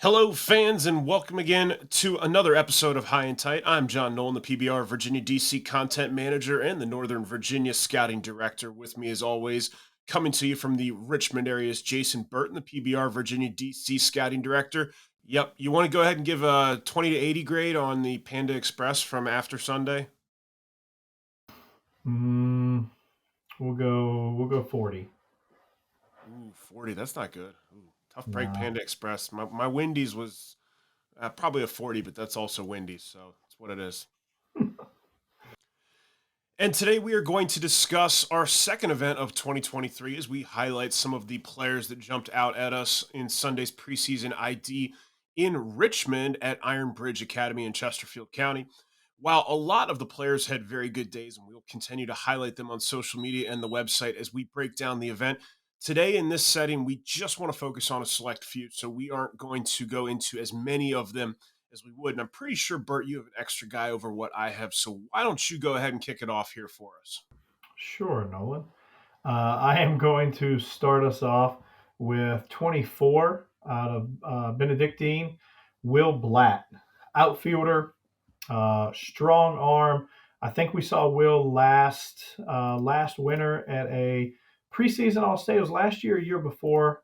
Hello, fans, and welcome again to another episode of High and Tight. I'm John Nolan, the PBR Virginia DC Content Manager and the Northern Virginia Scouting Director. With me, as always, coming to you from the Richmond area is Jason Burton, the PBR Virginia DC Scouting Director. Yep, you want to go ahead and give a 20 to 80 grade on the Panda Express from after Sunday? Mm, we'll go 40. Ooh, 40. That's not good. Ooh, tough break, No. Panda Express. My Wendy's was probably a 40, but that's also Wendy's, so that's what it is. And today we are going to discuss our second event of 2023 as we highlight some of the players that jumped out at us in Sunday's preseason ID in Richmond at Iron Bridge Academy in Chesterfield County. While a lot of the players had very good days, and we'll continue to highlight them on social media and the website as we break down the event, today in this setting, we just want to focus on a select few. So we aren't going to go into as many of them as we would. And I'm pretty sure, Bert, you have an extra guy over what I have. So why don't you go ahead and kick it off here for us? Sure, Nolan. I am going to start us off with 24 out of Benedictine, Will Blatt, outfielder, strong arm. I think we saw Will last winter at a preseason All State. It was last year, a year before,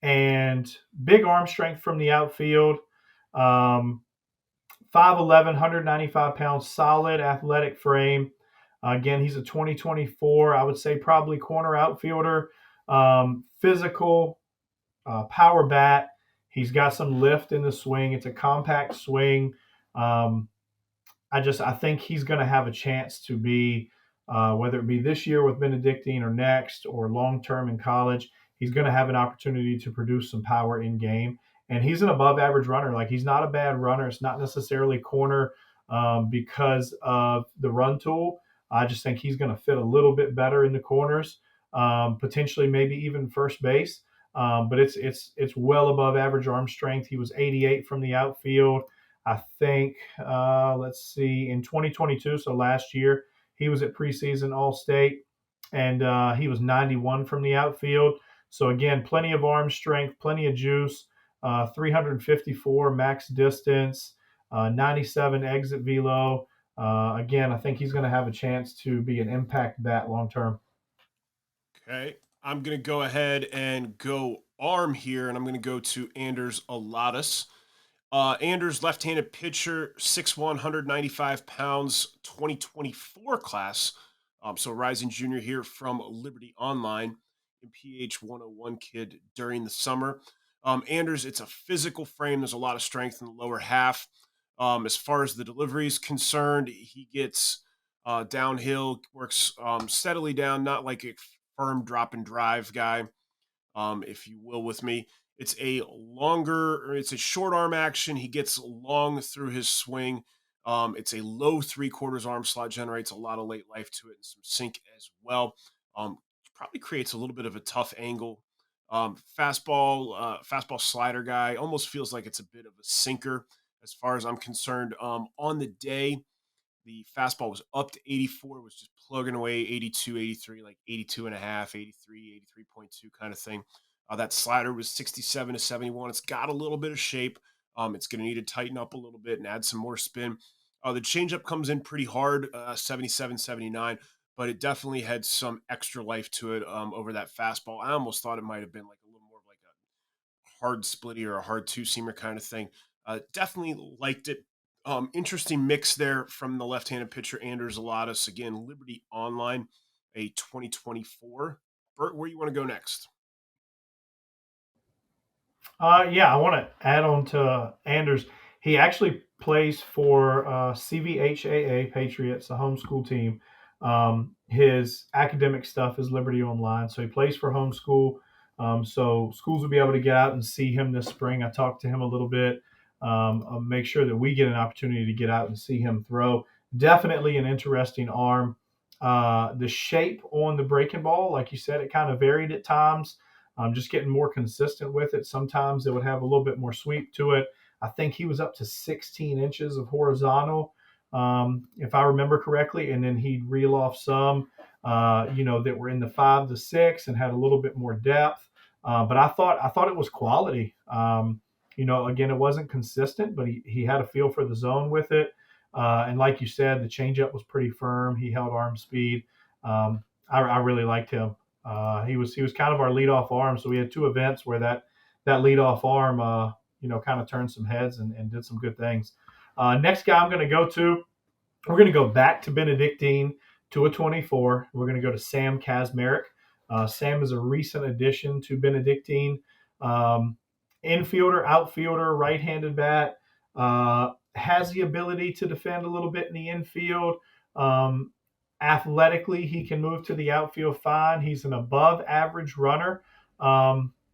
and big arm strength from the outfield. Um, 5'11", 195 pounds, solid athletic frame. Again, he's a 2024, I would say probably corner outfielder. Physical, power bat. He's got some lift in the swing. It's a compact swing. Um, I think he's going to have a chance to be, whether it be this year with Benedictine or next or long term in college, he's going to have an opportunity to produce some power in game. And he's an above average runner. Like he's not a bad runner. It's not necessarily corner because of the run tool. I just think he's going to fit a little bit better in the corners, potentially maybe even first base. But it's well above average arm strength. He was 88 from the outfield. I think, let's see, in 2022, so last year, he was at preseason All State and he was 91 from the outfield. So, again, plenty of arm strength, plenty of juice, 354 max distance, 97 exit velo. Again, I think he's going to have a chance to be an impact bat long term. Okay. I'm going to go ahead and go arm here, and I'm going to go to Anders Alatus. Anders, left-handed pitcher, 6'1", 195 pounds, 2024 class. So rising junior here from Liberty Online in PH 101 kid during the summer. Anders, it's a physical frame. There's a lot of strength in the lower half. As far as the delivery is concerned, he gets downhill, works steadily down, not like a firm drop and drive guy, if you will, with me. It's a short arm action. He gets long through his swing. It's a low three quarters arm slot, generates a lot of late life to it and some sink as well. Probably creates a little bit of a tough angle. Fastball slider guy. Almost feels like it's a bit of a sinker as far as I'm concerned. On the day, the fastball was up to 84, was just plugging away 82, 83, like 82 and a half, 83, 83.2 kind of thing. That slider was 67 to 71. It's got a little bit of shape. It's going to need to tighten up a little bit and add some more spin. The changeup comes in pretty hard, 77, 79, but it definitely had some extra life to it over that fastball. I almost thought it might have been like a little more of like a hard splitty or a hard two seamer kind of thing. Definitely liked it. Interesting mix there from the left-handed pitcher Anders Alatus. Again, Liberty Online, a 2024. Bert, where you want to go next? Yeah, I want to add on to Anders. He actually plays for CVHAA Patriots, a homeschool team. His academic stuff is Liberty Online, so he plays for homeschool. So schools will be able to get out and see him this spring. I talked to him a little bit. I'll make sure that we get an opportunity to get out and see him throw. Definitely an interesting arm. The shape on the breaking ball, like you said, it kind of varied at times. Just getting more consistent with it. Sometimes it would have a little bit more sweep to it. I think he was up to 16 inches of horizontal, if I remember correctly, and then he'd reel off some, that were in the 5 to 6 and had a little bit more depth. But I thought it was quality. Again, it wasn't consistent, but he had a feel for the zone with it. And like you said, the changeup was pretty firm. He held arm speed. I really liked him. He was kind of our leadoff arm. So we had two events where that leadoff arm, kind of turned some heads and did some good things. Next guy I'm going to go to, we're going to go back to Benedictine to a 24. We're going to go to Sam Kazmarek. Sam is a recent addition to Benedictine. Um, Infielder, outfielder, right-handed bat. Has the ability to defend a little bit in the infield. Um, Athletically, he can move to the outfield fine. He's an above-average runner.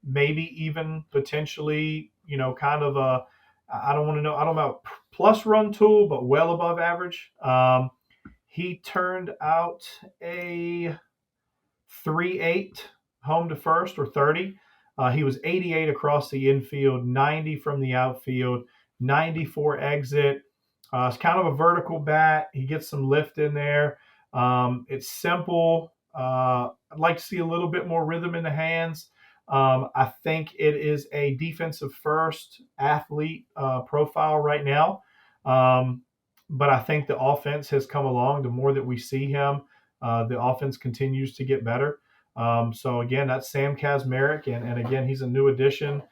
Maybe even potentially, kind of a, I don't want to know. I don't know plus run tool, but well above average. He turned out a 3.8 home to first or 30. He was 88 across the infield, 90 from the outfield, 94 exit. It's kind of a vertical bat. He gets some lift in there. It's simple. I'd like to see a little bit more rhythm in the hands. I think it is a defensive first athlete profile right now. But I think the offense has come along. The more that we see him, the offense continues to get better. So again, that's Sam Kazmarek, and again, he's a new addition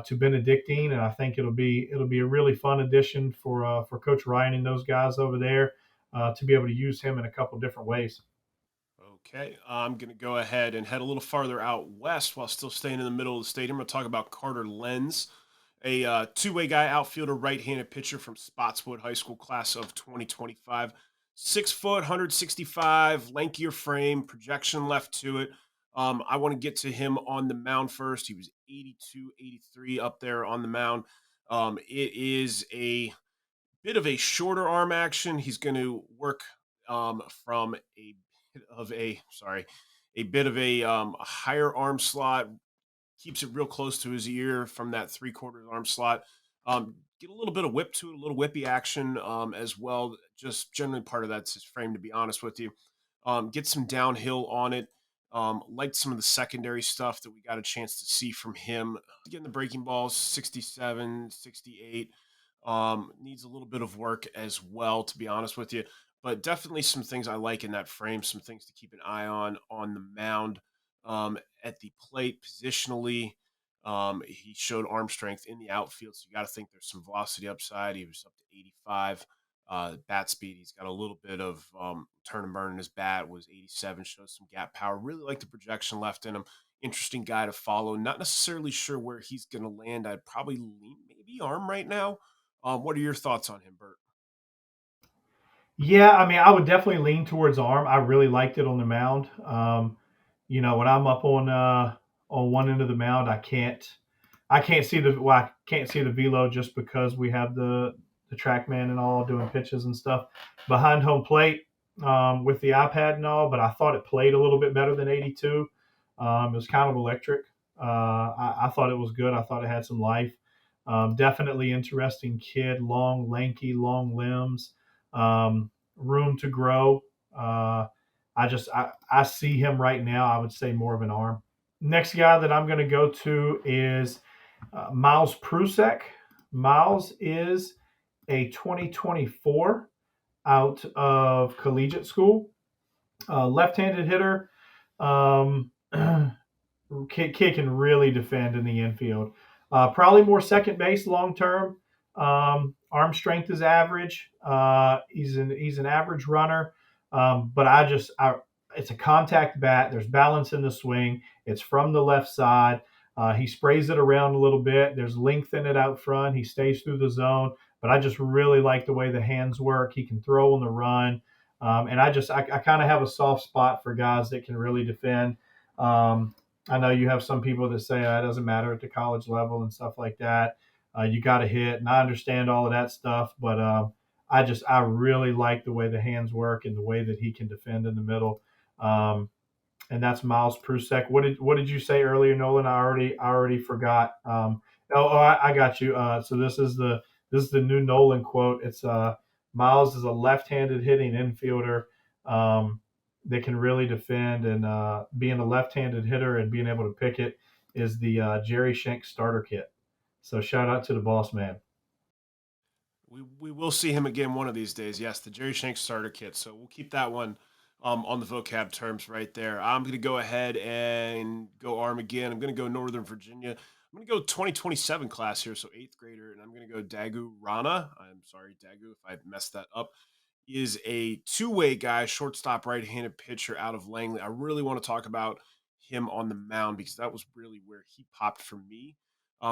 to Benedictine, and I think it'll be a really fun addition for Coach Ryan and those guys over there to be able to use him in a couple different ways. Okay, I'm going to go ahead and head a little farther out west while still staying in the middle of the stadium. We'll talk about Carter Lenz, a two-way guy, outfielder, right-handed pitcher from Spotswood High School, class of 2025. 6 foot, 165, lankier frame, projection left to it. I want to get to him on the mound first. He was 82, 83 up there on the mound. It is a bit of a shorter arm action. He's going to work from a bit of a sorry, a bit of a higher arm slot. Keeps it real close to his ear from that 3/4 arm slot. Get a little bit of whip to it, a little whippy action as well. Just generally part of that's his frame, to be honest with you. Get some downhill on it. Liked some of the secondary stuff that we got a chance to see from him. Getting the breaking balls, 67, 68. Needs a little bit of work as well, to be honest with you. But definitely some things I like in that frame, some things to keep an eye on the mound. At the plate, positionally, he showed arm strength in the outfield, so you got to think there's some velocity upside. He was up to 85. Bat speed, he's got a little bit of turn and burn in his bat, was 87, shows some gap power. Really like the projection left in him. Interesting guy to follow. Not necessarily sure where he's going to land. I'd probably lean maybe arm right now. What are your thoughts on him, Bert? Yeah, I mean, I would definitely lean towards arm. I really liked it on the mound. When I'm up on one end of the mound, I can't see I can't see the velo just because we have the trackman and all doing pitches and stuff behind home plate with the iPad and all. But I thought it played a little bit better than 82. It was kind of electric. I thought it was good. I thought it had some life. Definitely interesting kid, long, lanky, long limbs, room to grow. Uh, I see him right now. I would say more of an arm. Next guy that I'm going to go to is Miles Prusek. Miles is a 2024 out of collegiate school, left-handed hitter. Um, kid can really defend in the infield. Probably more second base long term. Arm strength is average. He's an average runner, but it's a contact bat. There's balance in the swing. It's from the left side. He sprays it around a little bit. There's length in it out front. He stays through the zone, but I just really like the way the hands work. He can throw on the run, and I kind of have a soft spot for guys that can really defend. Um, I know you have some people that say that doesn't matter at the college level and stuff like that. You got to hit, and I understand all of that stuff, but I really like the way the hands work and the way that he can defend in the middle. Um, and that's Miles Prusek. What did you say earlier, Nolan? I already forgot. I got you. So this is the new Nolan quote. It's Miles is a left-handed hitting infielder um, that can really defend, and being a left-handed hitter and being able to pick it is the Jerry Schenk starter kit. So shout out to the boss man. We will see him again one of these days. Yes, the Jerry Shanks starter kit. So we'll keep that one on the vocab terms right there. I'm going to go ahead and go arm again. I'm going to go Northern Virginia. I'm going to go 2027 class here, so eighth grader, and I'm going to go Dagu Rana. I'm sorry, Dagu, if I messed that up. He is a two-way guy, shortstop, right-handed pitcher out of Langley. I really want to talk about him on the mound because that was really where he popped for me.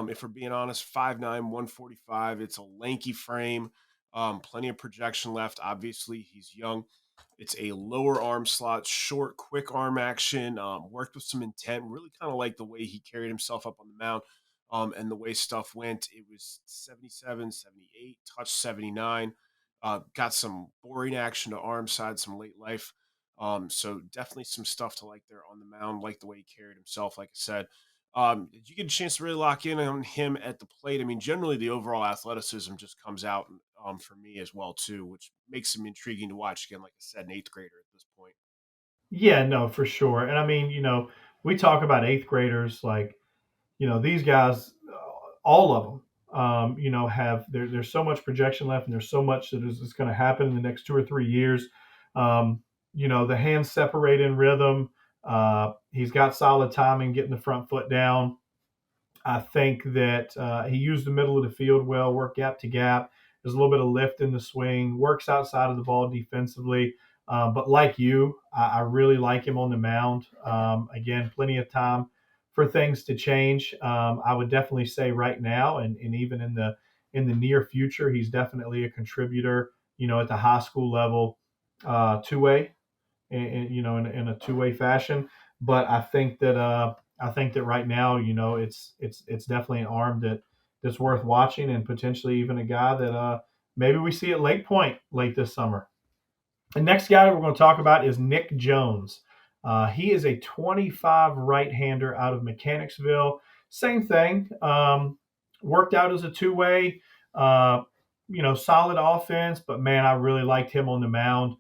If we're being honest, 5'9", 145. It's a lanky frame, plenty of projection left. Obviously, he's young. It's a lower arm slot, short, quick arm action. Worked with some intent. Really kind of like the way he carried himself up on the mound, and the way stuff went. It was 77, 78, touch 79. Got some boring action to arm side, some late life. So definitely some stuff to like there on the mound, like the way he carried himself. Like I said, did you get a chance to really lock in on him at the plate? I mean, generally the overall athleticism just comes out for me as well too, which makes him intriguing to watch. Again, like I said, an eighth grader at this point. Yeah, no, for sure. And I mean, we talk about eighth graders like, these guys, all of them, have there's so much projection left, and there's so much that is going to happen in the next 2 or 3 years. Um, the hands separate in rhythm. He's got solid timing, getting the front foot down. I think that he used the middle of the field well, worked gap to gap. There's a little bit of lift in the swing, works outside of the ball defensively. But like you, I really like him on the mound. Again, plenty of time for things to change. I would definitely say right now, and even in the near future, he's definitely a contributor. At the high school level, two way, in a two-way fashion. But I think that right now, it's definitely an arm that's worth watching, and potentially even a guy that maybe we see at Lake Point late this summer. The next guy we're going to talk about is Nick Jones. He is a 25 right-hander out of Mechanicsville. Same thing. Worked out as a two-way. Solid offense, but man, I really liked him on the mound.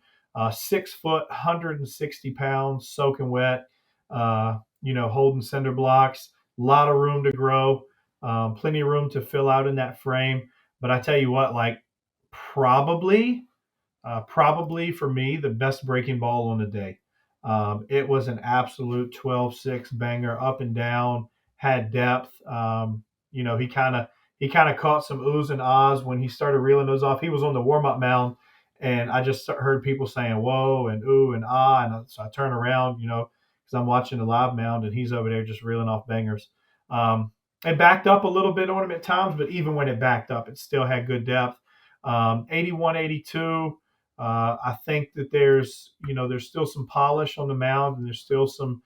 6 foot, 160 pounds, soaking wet. Holding cinder blocks. A lot of room to grow. Plenty of room to fill out in that frame. But I tell you what, like probably for me, the best breaking ball on the day. It was an absolute 12-6 banger, up and down, had depth. He kind of caught some oohs and ahs when he started reeling those off. He was on the warm up mound, and I just heard people saying "whoa" and "ooh" and "ah," and so I turn around, because I'm watching the live mound, and he's over there just reeling off bangers. It backed up a little bit on him at times, but even when it backed up, it still had good depth. 81, 82. I think that there's still some polish on the mound, and there's still some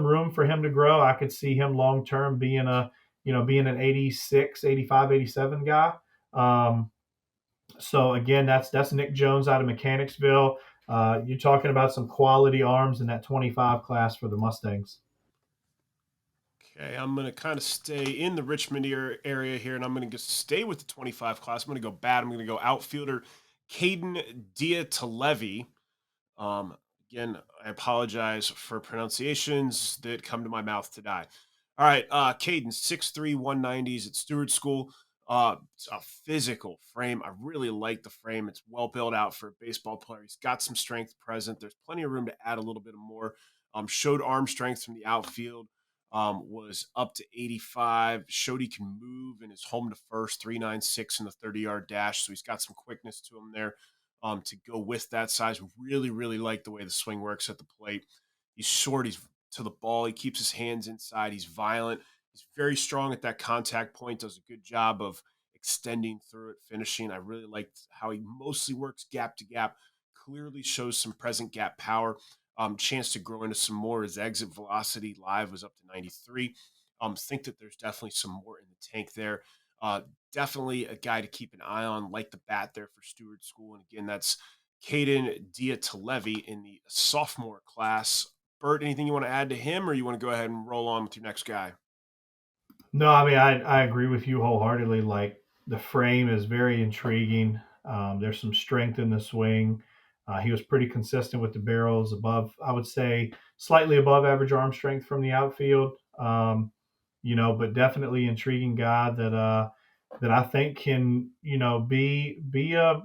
room for him to grow. I could see him long term being an 86, 85, 87 guy. So again, that's Nick Jones out of Mechanicsville. You're talking about some quality arms in that 25 class for the Mustangs. Okay, I'm going to kind of stay in the Richmond area here, and I'm going to stay with the 25 class. I'm going to go bat. I'm going to go outfielder Caden Diatalevi. Um, Again, I apologize for pronunciations that come to my mouth to die. All right, Caden, 6'3", 190s at Stewart School. It's a physical frame. I really like the frame. It's well built out for a baseball player. He's got some strength present. There's plenty of room to add a little bit more. Showed arm strength from the outfield. Was up to 85. Showed he can move and is home to first, 396 in the 30-yard dash. So he's got some quickness to him there to go with that size. Really, really like the way the swing works at the plate. He's short. He's to the ball. He keeps his hands inside. He's violent. He's very strong at that contact point. Does a good job of extending through it, finishing. I really liked how he mostly works gap to gap. Clearly shows some present gap power. Chance to grow into some more. His exit velocity live was up to 93. Think that there's definitely some more in the tank there. Uh, Definitely a guy to keep an eye on, like the bat there for Stewart School. And again, that's Caden Diatalevi in the sophomore class. Bert, anything you want to add to him, or you want to go ahead and roll on with your next guy? No, I mean I agree with you wholeheartedly. Like the frame is very intriguing. There's some strength in the swing. He was pretty consistent with the barrels above, I would say, slightly above average arm strength from the outfield. but definitely intriguing guy that I think can, be a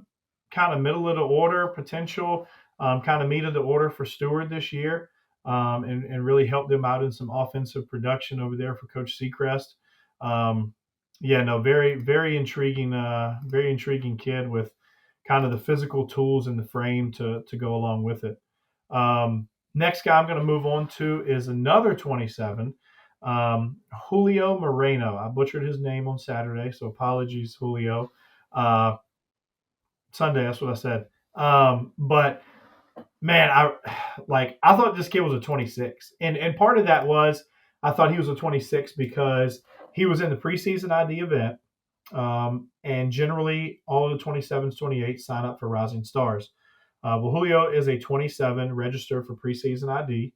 kind of middle of the order potential, kind of meat of the order for Stewart this year, and really help them out in some offensive production over there for Coach Seacrest. Um, yeah, no, very intriguing kid with kind of the physical tools in the frame to go along with it. Next guy I'm going to move on to is another 27, Julio Moreno. I butchered his name on Saturday, so apologies, Julio. Uh, Sunday, that's what I said. But man, I thought this kid was a 26, and part of that was I thought he was a 26 because he was in the preseason ID event, and generally all the 27s, 28s sign up for Rising Stars. Well, Julio is a 27 registered for preseason ID.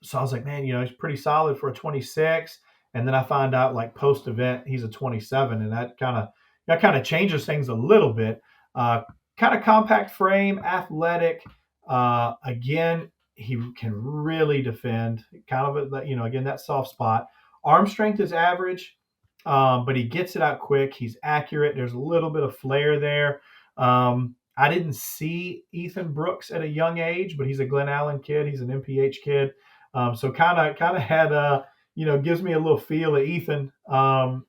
So I was like, man, he's pretty solid for a 26. And then I find out like post event he's a 27, and that kind of changes things a little bit. Uh, Kind of compact frame, athletic. Again, he can really defend. Kind of again that soft spot. Arm strength is average, but he gets it out quick. He's accurate. There's a little bit of flair there. I didn't see Ethan Brooks at a young age, but he's a Glen Allen kid. He's an MPH kid. So kind of had gives me a little feel of Ethan, and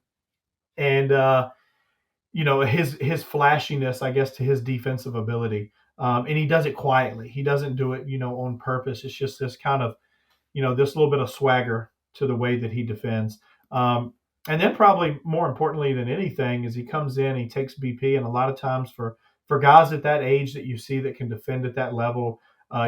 his flashiness, I guess, to his defensive ability. And he does it quietly. He doesn't do it on purpose. It's just this kind of this little bit of swagger to the way that he defends. And then probably more importantly than anything is he comes in, he takes BP, and a lot of times for guys at that age that you see that can defend at that level,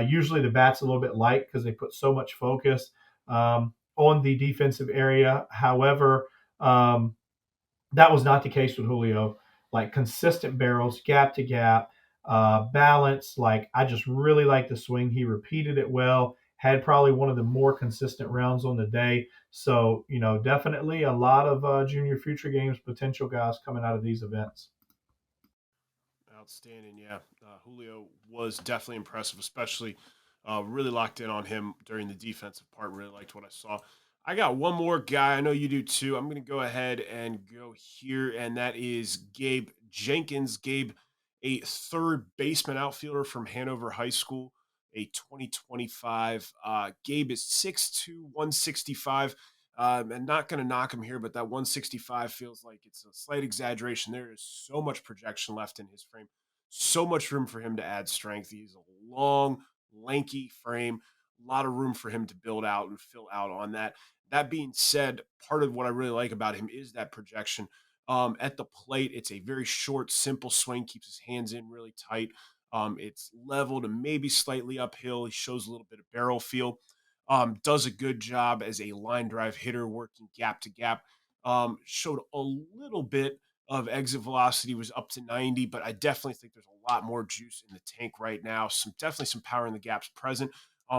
usually the bat's a little bit light because they put so much focus on the defensive area. However, that was not the case with Julio. Like consistent barrels, gap to gap, balance. Like I just really like the swing. He repeated it well. Had probably one of the more consistent rounds on the day. So definitely a lot of junior future games potential guys coming out of these events. Outstanding, yeah. Julio was definitely impressive, especially really locked in on him during the defensive part. Really liked what I saw. I got one more guy. I know you do too. I'm going to go ahead and go here, and that is Gabe Jenkins. Gabe, a third baseman outfielder from Hanover High School, a 2025. Gabe is 6'2", 165. And not going to knock him here, but that 165 feels like it's a slight exaggeration. There is so much projection left in his frame, so much room for him to add strength. He's a long, lanky frame, a lot of room for him to build out and fill out on that. That being said, part of what I really like about him is that projection. At the plate, it's a very short, simple swing, keeps his hands in really tight. It's level to maybe slightly uphill. He shows a little bit of barrel feel. Does a good job as a line drive hitter, working gap to gap. Showed a little bit of exit velocity, was up to 90, but I definitely think there's a lot more juice in the tank right now. Definitely some power in the gaps present.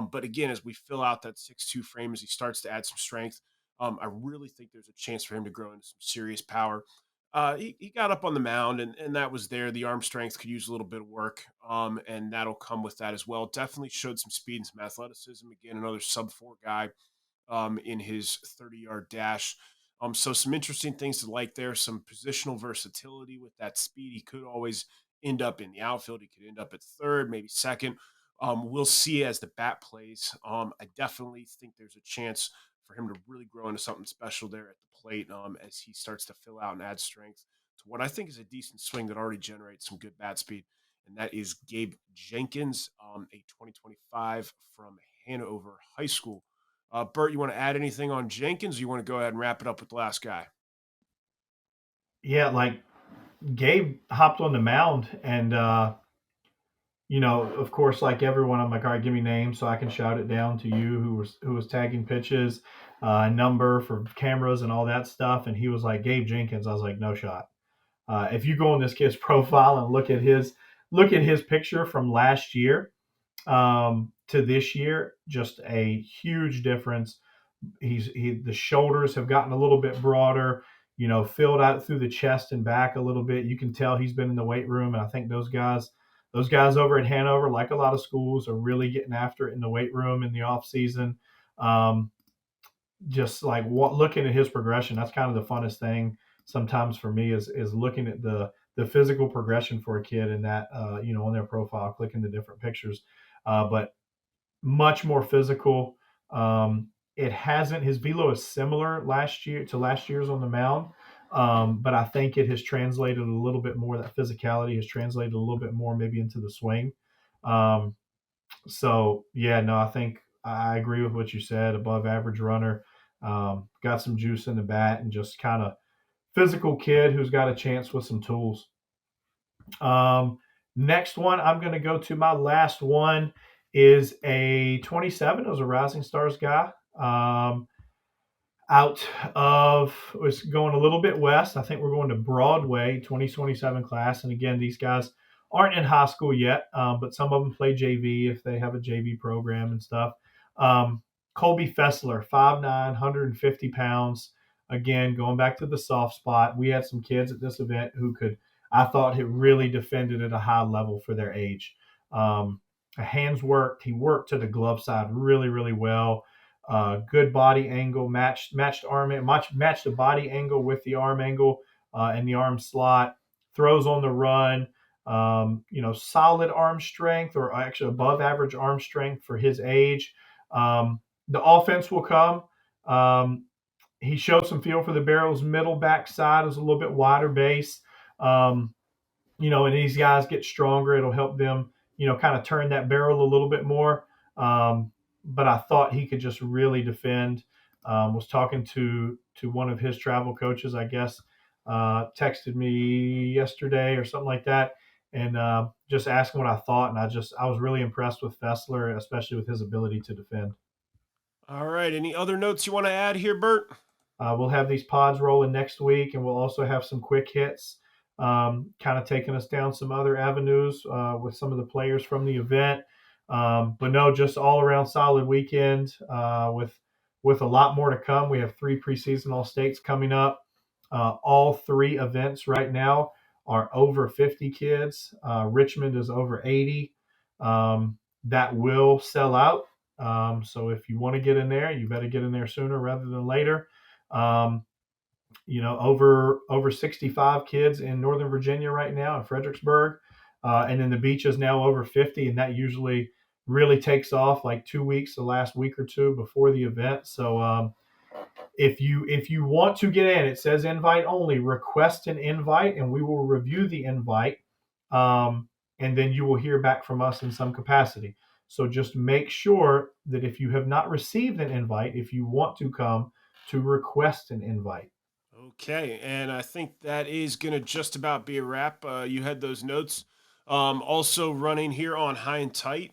But again, as we fill out that 6'2" frame, as he starts to add some strength, I really think there's a chance for him to grow into some serious power. He got up on the mound, and that was there. The arm strength could use a little bit of work, and that'll come with that as well. Definitely showed some speed and some athleticism. Again, another sub-4 guy in his 30-yard dash. So some interesting things to like there. Some positional versatility with that speed. He could always end up in the outfield. He could end up at third, maybe second. We'll see as the bat plays. I definitely think there's a chance for him to really grow into something special there at the plate as he starts to fill out and add strength to what I think is a decent swing that already generates some good bat speed. And that is Gabe Jenkins, a 2025 from Hanover High School. Bert, you want to add anything on Jenkins, or you want to go ahead and wrap it up with the last guy? Yeah, like Gabe hopped on the mound, and of course, like everyone, I'm like, all right, give me names so I can shout it down to you who was tagging pitches, number for cameras and all that stuff. And he was like, Gabe Jenkins. I was like, no shot. If you go on this kid's profile and look at his picture from last year to this year, just a huge difference. The shoulders have gotten a little bit broader, filled out through the chest and back a little bit. You can tell he's been in the weight room, and I think those guys over at Hanover, like a lot of schools, are really getting after it in the weight room in the off season. Um, just like what looking at his progression, that's kind of the funnest thing sometimes for me is looking at the physical progression for a kid and that on their profile, clicking the different pictures. But much more physical. It hasn't his velo is similar last year's on the mound. But I think it has translated a little bit more. That physicality has translated a little bit more, maybe into the swing. Um, so yeah, no, I think I agree with what you said. Above average runner, got some juice in the bat, and just kind of physical kid who's got a chance with some tools. Um, Next one, I'm going to go to my last one is a 27. It was a Rising Stars guy. Out of was going a little bit west. I think we're going to Broadway 2027 class. And again, these guys aren't in high school yet, but some of them play JV if they have a JV program and stuff. Colby Fessler, 5'9", 150 pounds. Again, going back to the soft spot, we had some kids at this event who I thought, had really defended at a high level for their age. Hands worked. He worked to the glove side really, really well. Good body angle, matched arm, matched the body angle with the arm angle and the arm slot. Throws on the run. Solid arm strength, or actually above average arm strength for his age. The offense will come. He showed some feel for the barrels. Middle back side is a little bit wider base. Um, and these guys get stronger. It'll help them, kind of turn that barrel a little bit more. But I thought he could just really defend. Was talking to one of his travel coaches, I guess, texted me yesterday or something like that, and just asking what I thought. And I was really impressed with Fessler, especially with his ability to defend. All right. Any other notes you want to add here, Bert? We'll have these pods rolling next week, and we'll also have some quick hits, kind of taking us down some other avenues with some of the players from the event. But no, just all around solid weekend with a lot more to come. We have 3 preseason all states coming up. All 3 events right now are over 50 kids. Richmond is over 80. That will sell out. So if you want to get in there, you better get in there sooner rather than later. Um, over 65 kids in Northern Virginia right now in Fredericksburg, and then the beach is now over 50, and that usually really takes off like 2 weeks, the last week or two before the event. So if you want to get in, it says invite only. Request an invite, and we will review the invite, and then you will hear back from us in some capacity. So just make sure that if you have not received an invite, if you want to come, to request an invite. Okay, and I think that is going to just about be a wrap. You had those notes. Also running here on High and Tight.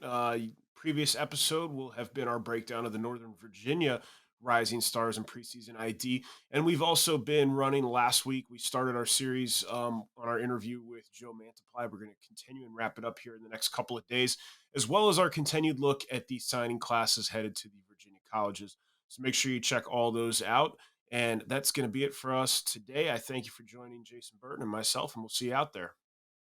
Previous episode will have been our breakdown of the Northern Virginia Rising Stars and Preseason ID. And we've also been running last week. We started our series on our interview with Joe Mantiply. We're going to continue and wrap it up here in the next couple of days, as well as our continued look at the signing classes headed to the Virginia colleges. So make sure you check all those out. And that's going to be it for us today. I thank you for joining Jason Burton and myself, and we'll see you out there.